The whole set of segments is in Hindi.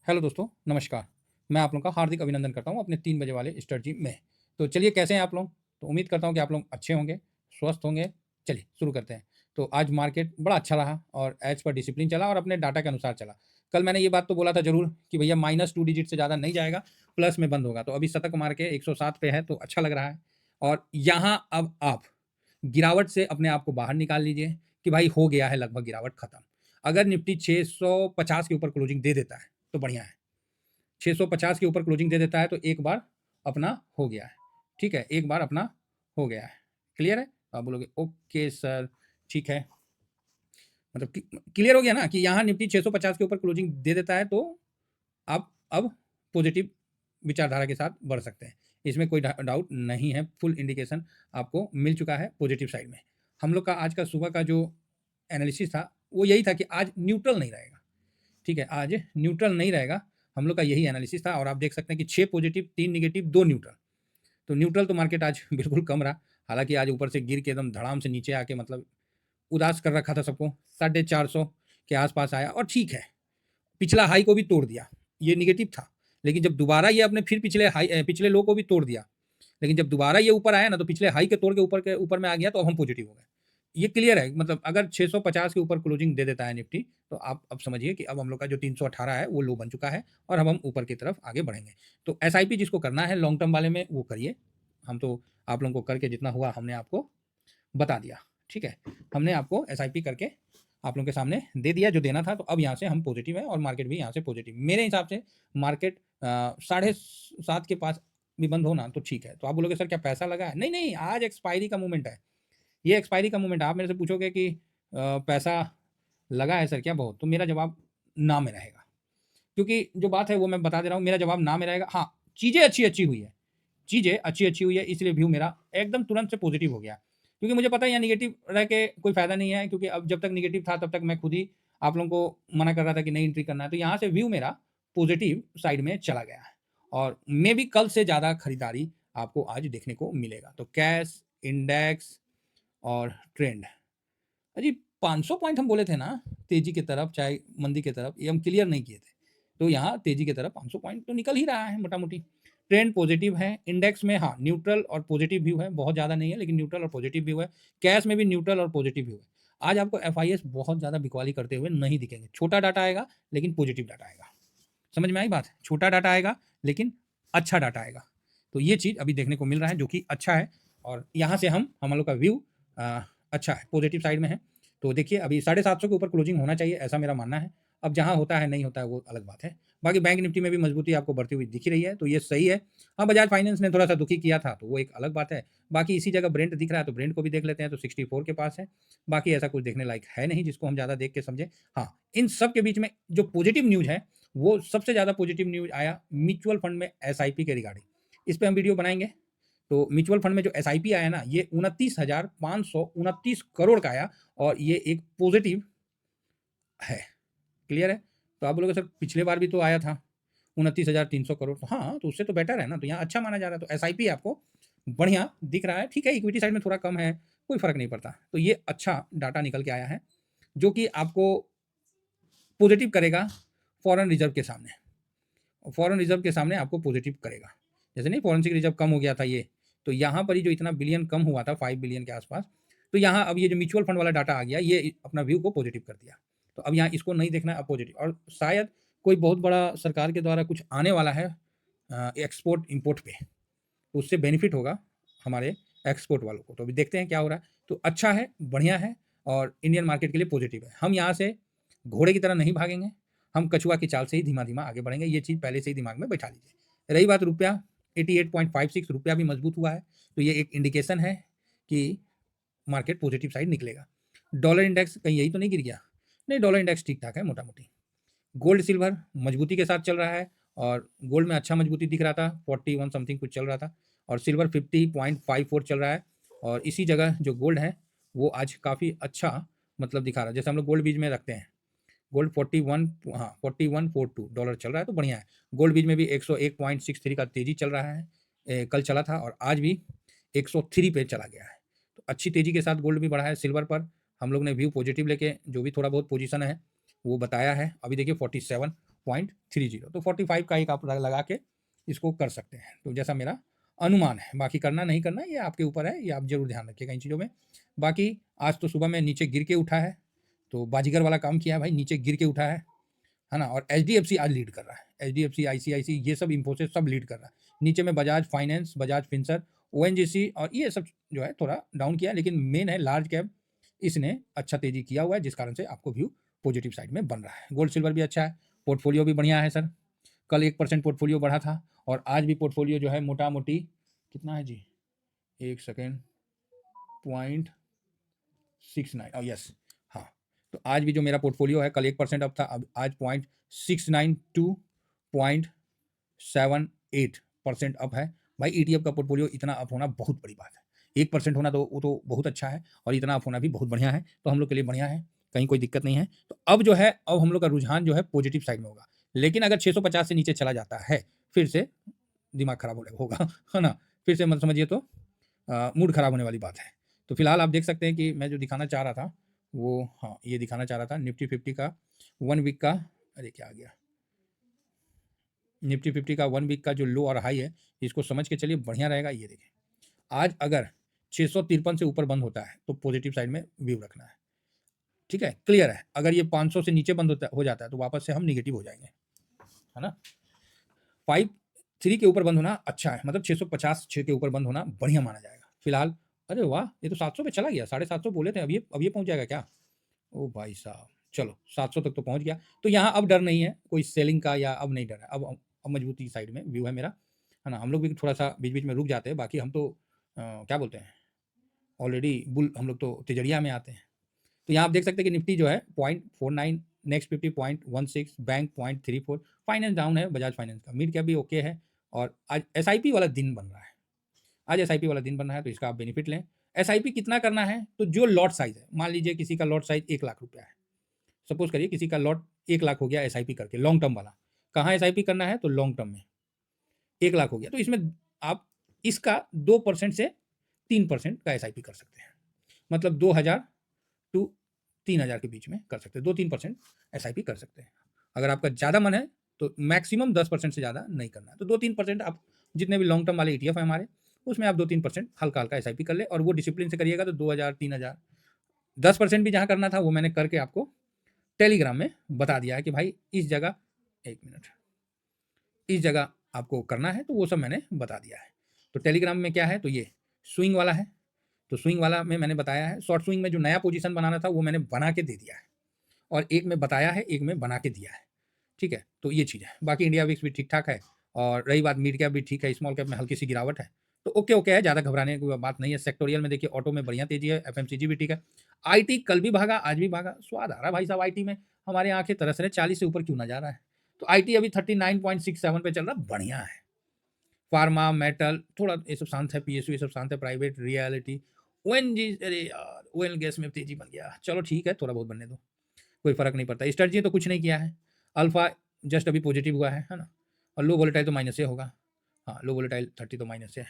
हेलो दोस्तों, नमस्कार। मैं आप लोगों का हार्दिक अभिनंदन करता हूँ अपने 3 बजे वाले स्ट्रैटेजी में। तो चलिए कैसे हैं आप लोग? तो उम्मीद करता हूँ कि आप लोग अच्छे होंगे, स्वस्थ होंगे। चलिए शुरू करते हैं। तो आज मार्केट बड़ा अच्छा रहा और एज़ पर डिसिप्लिन चला और अपने डाटा के अनुसार चला। कल मैंने ये बात तो बोला था ज़रूर कि भैया -2 डिजिट से ज़्यादा नहीं जाएगा, प्लस में बंद होगा। तो अभी शतक मार के 107 पे है तो अच्छा लग रहा है। और यहाँ अब आप गिरावट से अपने आप को बाहर निकाल लीजिए कि भाई हो गया है लगभग गिरावट खत्म। अगर निफ्टी 650 के ऊपर क्लोजिंग दे देता है, तो बढ़िया है। 650 के ऊपर क्लोजिंग दे देता है तो एक बार अपना हो गया है। ठीक है, एक बार अपना हो गया है। क्लियर है? तो आप बोलोगे ओके सर, ठीक है। मतलब क्लियर हो गया ना कि यहाँ निफ्टी 650 के ऊपर क्लोजिंग दे देता है तो आप अब पॉजिटिव विचारधारा के साथ बढ़ सकते हैं। इसमें कोई डाउट नहीं है, फुल इंडिकेशन आपको मिल चुका है पॉजिटिव साइड में। हम लोग का आज का सुबह का जो एनालिसिस था, वो यही था कि आज न्यूट्रल नहीं रहेगा। ठीक है, आज न्यूट्रल नहीं रहेगा। हम लोग का यही एनालिसिस था और आप देख सकते हैं कि 6 पॉजिटिव, 3 नेगेटिव, 2 न्यूट्रल। तो न्यूट्रल तो मार्केट आज बिल्कुल कम रहा। हालाँकि आज ऊपर से गिर के एकदम धड़ाम से नीचे आके मतलब उदास कर रखा था सबको। 450 के आस-पास आया और ठीक है, पिछला हाई को भी तोड़ दिया। ये नेगेटिव था। लेकिन जब दोबारा ये अपने फिर पिछले लो को भी तोड़ दिया। लेकिन जब दोबारा ये ऊपर आया ना तो पिछले हाई के तोड़ के ऊपर में आ गया तो अब हम पॉजिटिव हो गए। ये क्लियर है, मतलब अगर 650 के ऊपर क्लोजिंग दे देता है निफ्टी, तो आप अब समझिए कि अब हम लोग का जो 318 है वो लो बन चुका है और अब हम ऊपर की तरफ आगे बढ़ेंगे। तो एसआईपी जिसको करना है लॉन्ग टर्म वाले में वो करिए। हम तो आप लोगों को करके जितना हुआ हमने आपको बता दिया। ठीक है, हमने आपको एसआईपी करके आप लोगों के सामने दे दिया जो देना था। तो अब यहाँ से हम पॉजिटिव है और मार्केट भी यहाँ से पॉजिटिव। मेरे हिसाब से मार्केट साढ़े 7 के पास भी बंद हो ना तो ठीक है। तो आप बोलोगे सर क्या पैसा लगा है? नहीं, नहीं, आज एक्सपायरी का मूवमेंट है। ये एक्सपायरी का मूवमेंट है। आप मेरे से पूछोगे कि पैसा लगा है सर क्या बहुत? तो मेरा जवाब ना में रहेगा। क्योंकि जो बात है वो मैं बता दे रहा हूँ, मेरा जवाब ना में रहेगा। हाँ, चीज़ें अच्छी-अच्छी हुई है। चीज़ें अच्छी-अच्छी हुई है इसलिए व्यू मेरा एकदम तुरंत से पॉजिटिव हो गया। क्योंकि मुझे पता है यहाँ नेगेटिव रह के कोई फ़ायदा नहीं है, क्योंकि अब जब तक नेगेटिव था तब तक मैं खुद ही आप लोगों को मना कर रहा था कि नहीं एंट्री करना है। तो यहाँ से व्यू मेरा पॉजिटिव साइड में चला गया है और मेबी कल से ज़्यादा खरीदारी आपको आज देखने को मिलेगा। तो कैश, इंडेक्स और ट्रेंड। अजी 500 पॉइंट हम बोले थे ना तेजी की तरफ चाहे मंदी की तरफ, ये हम क्लियर नहीं किए थे। तो यहाँ तेजी की तरफ 500 पॉइंट तो निकल ही रहा है मोटा-मोटी। ट्रेंड पॉजिटिव है, इंडेक्स में हाँ, न्यूट्रल और पॉजिटिव व्यू है, बहुत ज़्यादा नहीं है लेकिन न्यूट्रल और पॉजिटिव व्यू है। कैश में भी न्यूट्रल और पॉजिटिव व्यू है। आज आपको एफआईएस बहुत ज़्यादा बिकवाली करते हुए नहीं दिखेंगे। छोटा डाटा आएगा लेकिन पॉजिटिव डाटा आएगा। समझ में आई बात? छोटा डाटा आएगा लेकिन अच्छा डाटा आएगा। तो ये चीज़ अभी देखने को मिल रहा है जो कि अच्छा है और यहाँ से हम लोग का व्यू अच्छा है, पॉजिटिव साइड में है। तो देखिए अभी 750 के ऊपर क्लोजिंग होना चाहिए, ऐसा मेरा मानना है। अब जहाँ होता है, नहीं होता है, वो अलग बात है। बाकी बैंक निफ्टी में भी मजबूती आपको बढ़ती हुई दिख ही रही है, तो ये सही है। हाँ, बजाज फाइनेंस ने थोड़ा-सा दुखी किया था, तो वो एक अलग बात है। बाकी इसी जगह ब्रेंट दिख रहा है, तो ब्रेंट को भी देख लेते हैं, तो 64 के पास है। बाकी ऐसा कुछ देखने लायक है नहीं, जिसको हम ज़्यादा देख के समझें। हाँ, इन सब के बीच में जो पॉजिटिव न्यूज़ है, वो सबसे ज़्यादा पॉजिटिव न्यूज़ आया म्यूचुअल फंड में एसआईपी के रिगार्डिंग। इस पे हम वीडियो बनाएँगे। तो म्यूचुअल फंड में जो एसआईपी आया ना, ये 29,529 करोड़ का आया और ये एक पॉजिटिव है। क्लियर है? तो आप बोलोगे सर पिछले बार भी तो आया था 29,300 करोड़। तो हाँ, तो उससे तो बेटर है ना, तो यहाँ अच्छा माना जा रहा है। तो एसआईपी आपको बढ़िया दिख रहा है। ठीक है, इक्विटी साइड में थोड़ा कम है, कोई फ़र्क नहीं पड़ता। तो ये अच्छा डाटा निकल के आया है, जो कि आपको पॉजिटिव करेगा फॉरेन रिज़र्व के सामने। फॉरेन रिज़र्व के सामने आपको पॉजिटिव करेगा। जैसे नहीं फॉरेंसिक रिज़र्व कम हो गया था ये, तो यहाँ पर ही जो इतना बिलियन कम हुआ था 5 बिलियन के आस-पास, तो यहाँ अब ये जो म्यूचुअल फंड वाला डाटा आ गया, ये अपना व्यू को पॉजिटिव कर दिया। तो अब यहाँ इसको नहीं देखना है, अब पॉजिटिव और शायद कोई बहुत बड़ा सरकार के द्वारा कुछ आने वाला है एक्सपोर्ट इम्पोर्ट पे, तो उससे बेनिफिट होगा हमारे एक्सपोर्ट वालों को। तो अभी देखते हैं क्या हो रहा है। तो अच्छा है, बढ़िया है और इंडियन मार्केट के लिए पॉजिटिव है। हम यहाँ से घोड़े की तरह नहीं भागेंगे, हम कछुआ की चाल से ही धीमा-धीमा आगे बढ़ेंगे। ये चीज़ पहले से ही दिमाग में बैठा लीजिए। रही बात रुपया, 88.56 रुपया भी मजबूत हुआ है, तो ये एक इंडिकेशन है कि मार्केट पॉजिटिव साइड निकलेगा। डॉलर इंडेक्स कहीं यही तो नहीं गिर गया? नहीं, डॉलर इंडेक्स ठीक-ठाक है मोटा-मोटी। गोल्ड सिल्वर मजबूती के साथ चल रहा है और गोल्ड में अच्छा मजबूती दिख रहा था, 41 समथिंग कुछ चल रहा था और सिल्वर 50.54 चल रहा है और इसी जगह जो गोल्ड है, वो आज काफ़ी अच्छा मतलब दिखा रहा है। जैसे हम लोग गोल्ड बीज में रखते हैं, गोल्ड 41 हाँ, 4142 डॉलर चल रहा है, तो बढ़िया है। गोल्ड बीज में भी 101.63 का तेज़ी चल रहा है। कल चला था और आज भी 103 पे चला गया है। तो अच्छी तेज़ी के साथ गोल्ड भी बढ़ा है। सिल्वर पर हम लोग ने व्यू पॉजिटिव लेके जो भी थोड़ा बहुत पोजीशन है, वो बताया है। अभी देखिए 47 0.30। तो 45 का एक आप लगा के इसको कर सकते हैं। तो जैसा मेरा अनुमान है, बाकी करना नहीं करना ये आपके ऊपर है, ये आप जरूर ध्यान रखिएगा इन चीज़ों में। बाकी आज तो सुबह में नीचे गिर के उठा है, तो बाजीगर वाला काम किया है भाई, नीचे गिर के उठा है ना। और एचडीएफसी आज लीड कर रहा है, एचडीएफसी, आईसीआईसी, ये सब इंफोसिस सब लीड कर रहा है। नीचे में बजाज फाइनेंस, बजाज फिनसर, ओएनजीसी और ये सब जो है थोड़ा डाउन किया है, लेकिन मेन है लार्ज कैप, इसने अच्छा तेजी किया हुआ है, जिस कारण से आपको व्यू पॉजिटिव साइड में बन रहा है। गोल्ड सिल्वर भी अच्छा है, पोर्टफोलियो भी बढ़िया है सर। कल 1% पोर्टफोलियो बढ़ा था और आज भी पोर्टफोलियो जो है मोटा मोटी कितना है जी, एक सेकेंड, 0.69 और यस हाँ। तो आज भी जो मेरा पोर्टफोलियो है, कल 1% अप था, अब आज 0.69 टू 0.78% अप है। भाई ईटीएफ का पोर्टफोलियो इतना अप होना बहुत बड़ी बात है। 1% होना तो वो तो बहुत अच्छा है, और इतना अप होना भी बहुत बढ़िया है, तो हम लोग के लिए बढ़िया है, कहीं कोई दिक्कत नहीं है। तो अब जो है, अब हम लोग का रुझान जो है पॉजिटिव साइड में होगा, लेकिन अगर 650 से नीचे चला जाता है फिर से दिमाग खराब होगा है ना, फिर से मत समझिए तो मूड खराब होने वाली बात है। तो फिलहाल आप देख सकते हैं कि मैं जो दिखाना चाह रहा था वो, हाँ ये दिखाना चाह रहा था निफ्टी 50 का 1 वीक का, अरे क्या आ गया, निफ्टी 50 का 1 वीक का जो लो और हाई है, इसको समझ के चलिए, बढ़िया रहेगा। ये देखिए, आज अगर 653 से ऊपर बंद होता है तो पॉजिटिव साइड में व्यू रखना है, ठीक है, क्लियर है। अगर ये 500 से नीचे बंद हो जाता है तो वापस से हम निगेटिव हो जाएंगे, है ना। 53 के ऊपर बंद होना अच्छा है, मतलब 650 के ऊपर बंद होना बढ़िया माना जाएगा फिलहाल। अरे वाह, ये तो 700 पे चला गया, 750 बोले थे, अब ये पहुंच जाएगा क्या। ओ भाई साहब, चलो 700 तक तो पहुंच गया। तो यहाँ अब डर नहीं है कोई सेलिंग का, या अब नहीं डर है, अब मजबूती साइड में व्यू है मेरा, है ना। हम लोग भी थोड़ा सा बीच बीच में रुक जाते हैं, बाकी हम तो क्या बोलते हैं, ऑलरेडी बुल, हम लोग तो तिजड़िया में आते हैं। तो यहाँ आप देख सकते हैं कि निफ्टी जो है 0.49, नेक्स्ट 50 0.16, बैंक 0.34, फाइनेंस डाउन है, बजाज फाइनेंस का मिड कैप भी ओके है। और आज एसआईपी वाला दिन बन रहा है, आज एसआईपी वाला दिन बन रहा है, तो इसका आप बेनिफिट लें। एसआईपी कितना करना है, तो जो लॉट साइज है, मान लीजिए किसी का लॉट साइज 1 लाख रुपया है, सपोज करिए किसी का लॉट 1 लाख हो गया एसआईपी करके, लॉन्ग टर्म वाला। कहाँ एसआईपी करना है, तो लॉन्ग टर्म में 1 लाख हो गया, तो इसमें आप इसका 2% से 3% का एसआईपी कर सकते हैं, मतलब 2000 टू 3000 के बीच में कर सकते हैं, 2-3% एसआईपी कर सकते हैं। अगर आपका ज़्यादा मन है तो मैक्सिमम 10% से ज़्यादा नहीं करना है, तो 2-3% आप जितने भी लॉन्ग टर्म वाले ईटीएफ है हमारे, उसमें आप 2-3% हल्का हल्का एसआईपी कर ले, और वो डिसिप्लिन से करिएगा तो 2000-3000, 10% भी जहाँ करना था वो मैंने करके आपको टेलीग्राम में बता दिया है कि भाई इस जगह, एक मिनट, इस जगह आपको करना है, तो वो सब मैंने बता दिया है। तो टेलीग्राम में क्या है, तो ये स्विंग वाला है, तो स्विंग वाला में मैंने बताया है, शॉर्ट स्विंग में जो नया पोजीशन बनाना था वो मैंने बना के दे दिया है, और एक में बताया है, एक में बना के दिया है, ठीक है। तो ये चीज़ है, बाकी इंडिया विक्स भी ठीक ठाक है, और रही बात मिड कैप भी ठीक है, स्मॉल कैप में हल्की सी गिरावट है, तो ओके ओके है, ज़्यादा घबराने की बात नहीं है। सेक्टोरियल में देखिए, ऑटो में बढ़िया तेजी है, एफएमसीजी भी ठीक है, आईटी कल भी भागा आज भी भागा, स्वाद आ रहा है भाई साहब आईटी में, हमारे आंखें तरस रहे, 40 से ऊपर क्यों ना जा रहा है। तो आईटी अभी 39.67 पे चल रहा, बढ़िया है। फार्मा, मेटल थोड़ा ये सब शांत है, पीएसयू ये सब शांत है, प्राइवेट, रियलिटी, ओएनजी, अरे यार ओएल गैस में तेजी बन गया, चलो ठीक है, थोड़ा बहुत बनने दो, कोई फर्क नहीं पड़ता। स्ट्रेटजी तो कुछ नहीं किया है, अल्फा जस्ट अभी पॉजिटिव हुआ है ना, और लो वोलेटाइल तो माइनस से होगा, हाँ लो वोलेटाइल 30 तो माइनस से है,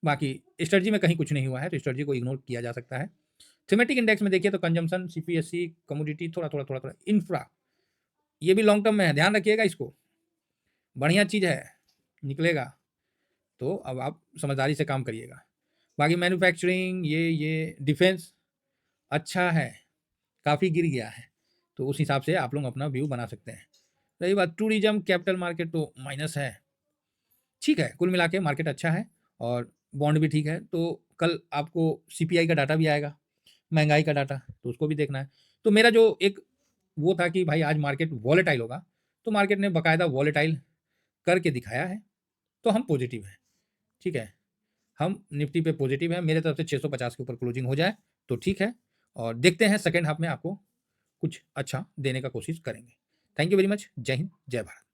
बाकी स्ट्रेटजी में कहीं कुछ नहीं हुआ है, तो स्ट्रेटजी को इग्नोर किया जा सकता है। थीमेटिक इंडेक्स में देखिए तो कंजम्पशन, सीपीएससी, कमोडिटी, थोड़ा थोड़ा थोड़ा थोड़ा इंफ्रा, ये भी लॉन्ग टर्म में है, ध्यान रखिएगा इसको, बढ़िया चीज़ है, निकलेगा, तो अब आप समझदारी से काम करिएगा। बाकी मैन्युफैक्चरिंग, ये डिफेंस अच्छा है, काफ़ी गिर गया है, तो उस हिसाब से आप लोग अपना व्यू बना सकते हैं। रही बात टूरिज्म, कैपिटल मार्केट तो माइनस है, ठीक है, कुल मिला के मार्केट अच्छा है, और बॉन्ड भी ठीक है। तो कल आपको सीपीआई का डाटा भी आएगा, महंगाई का डाटा, तो उसको भी देखना है। तो मेरा जो एक वो था कि भाई आज मार्केट वॉलेटाइल होगा, तो मार्केट ने बाकायदा वॉलेटाइल करके दिखाया है, तो हम पॉजिटिव हैं, ठीक है, हम निफ्टी पे पॉजिटिव है, मेरे तरफ से 650 के ऊपर क्लोजिंग हो जाए तो ठीक है, और देखते हैं सेकेंड हाफ में आपको कुछ अच्छा देने का कोशिश करेंगे। थैंक यू वेरी मच, जय हिंद, जय भारत।